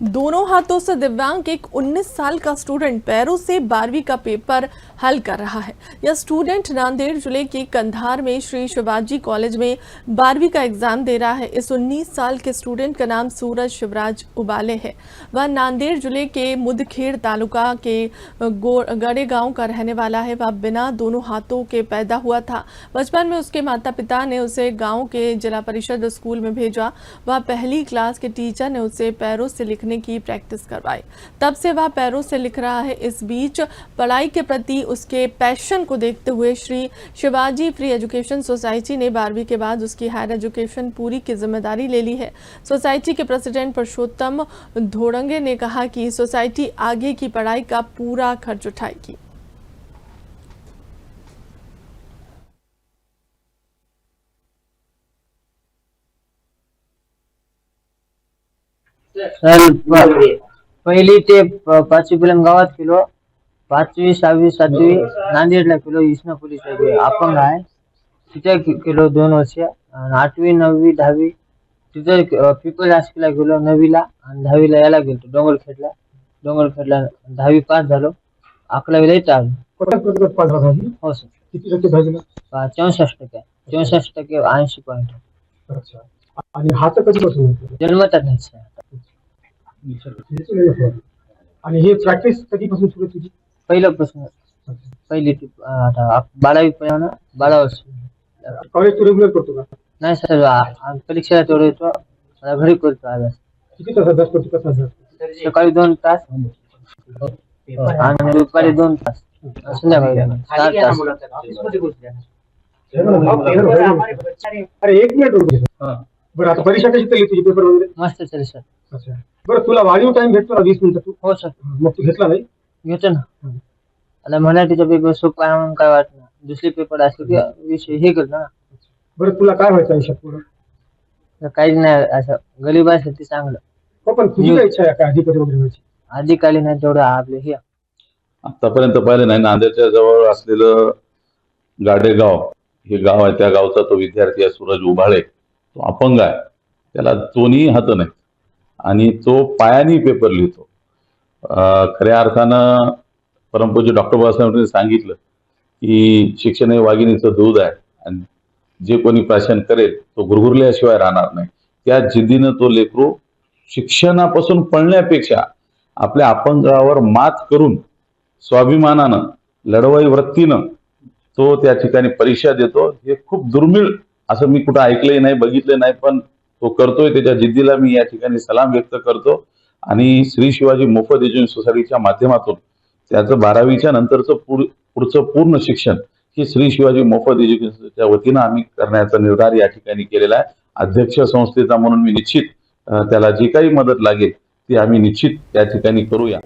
दोनों हाथों से दिव्यांग एक 19 साल का स्टूडेंट पैरों से 12वीं का पेपर हल कर रहा है। यह स्टूडेंट नांदेड़ जिले के कंधार में श्री शिवाजी कॉलेज में 12वीं का एग्जाम दे रहा है। इस 19 साल के स्टूडेंट का नाम सूरज शिवराज उबाले है। वह नांदेड़ जिले के मुदखेड़ तालुका के गड़े गांव का रहने वाला है। वह बिना दोनों हाथों के पैदा हुआ था। बचपन में उसके माता पिता ने उसे गाँव के जिला परिषद स्कूल में भेजा। वह पहली क्लास के टीचर ने उसे पैरों से लिखने की प्रैक्टिस करवाई। तब से वह पैरों से लिख रहा है। इस बीच पढ़ाई के प्रति उसके पैशन को देखते हुए Shri Shivaji free education society ने 12वीं के बाद उसकी हायर एजुकेशन पूरी की जिम्मेदारी ले ली है। सोसाइटी के प्रेसिडेंट पुरुषोत्तम धोड़ंगे ने कहा कि सोसाइटी आगे की पढ़ाई का पूरा खर्च उठाएगी। पहिली ते 5वी पर्यंत गावात केलो। 5वी 6वी 7वी नांदेडला केलो। इसना पोलीस अपंग आहे तिथे केलो 2 वर्ष। 8वी 9वी 10वी तिथे पीपल हायस्कूलला गेलो 9वीला आणि 10वीला याला गेलो डोंगरखेडला 10वी पास झालो। 11वीला इथं आलो। हो सर। किती टक्के दहावीला? 64% 64% 80 पॉइंट। अच्छा. आणि हात कधीपासून होते? जन्मतात नाही सर। आणि हे प्रॅक्टिस कधीपासून सुरू तुझी? पहिल्यापासून पहिली ते आता 12वी पर्यंत 12 वर्ष। कॉलेज तू रेग्युलर करतो का? नाही सर परीक्षेला तेवढं येतो। आता घरी करतो अभ्यास। किती तास अभ्यास करतो? कसा अभ्यास? सकाळी 2 तास आणि दुपारी 2 तास संध्याकाळी 4 तास। अरे 1 मिनिट रुक। बरं आता परीक्षा कशी चालली तुझी? पेपर वगैरे मस्त चालेल सर। अच्छा. बरं तुला वाढीव टाइम भेटतो ना 20 मिनिटं तू? हो सर। मग तू घेतला नाही? घेतो ना। आता मराठीचा पेपर सोपा आहे म्हणून काय वाटत दुसरे पेपर असले की विषय हे करतो ना। बरं तुला काय व्हायचं आयुष्यात पुढे? काहीच नाही असं गरीबासाठी चांगलं। हो पण तुझी काय इच्छा आहे का अधिकारी वगैरे व्हायची? अधिकारी नाही तेवढं आपले हे आतापर्यंत पाहिलं नाही। नांदेडच्या जवळ असलेलं गाडेगाव हे गाव आहे। त्या गावचा तो विद्यार्थी आहे सूरज उबाळे। तो अपंग आहे, त्याला दोन्ही हात नाही आणि तो पायानी पेपर लिहितो। खऱ्या अर्थानं परमपूज्य डॉक्टर बाबासाहेबांनी सांगितलं की शिक्षण हे वाघिणीचं दूध आहे आणि जे कोणी प्राशन करेल तो गुरगुरल्याशिवाय राहणार नाही। त्या जिद्दीनं तो लेकरू शिक्षणापासून पळण्यापेक्षा आपल्या अपंगावर मात करून स्वाभिमानानं लढवाई वृत्तीनं तो त्या ठिकाणी परीक्षा देतो। हे खूप दुर्मिळ असं मी कुठं ऐकलंही नाही, बघितलं नाही, पण तो करतोय। त्याच्या जिद्दीला मी या ठिकाणी सलाम व्यक्त करतो आणि श्री शिवाजी मोफत एज्युकेशन सोसायटीच्या माध्यमातून त्याचं 12वीच्या नंतरचं पुढचं पूर्ण शिक्षण हे श्री शिवाजी मोफत एज्युकेशनच्या वतीनं आम्ही करण्याचा निर्धार या ठिकाणी केलेला आहे। अध्यक्ष संस्थेचा म्हणून मी निश्चित त्याला जी काही मदत लागेल ती आम्ही निश्चित त्या ठिकाणी करूया।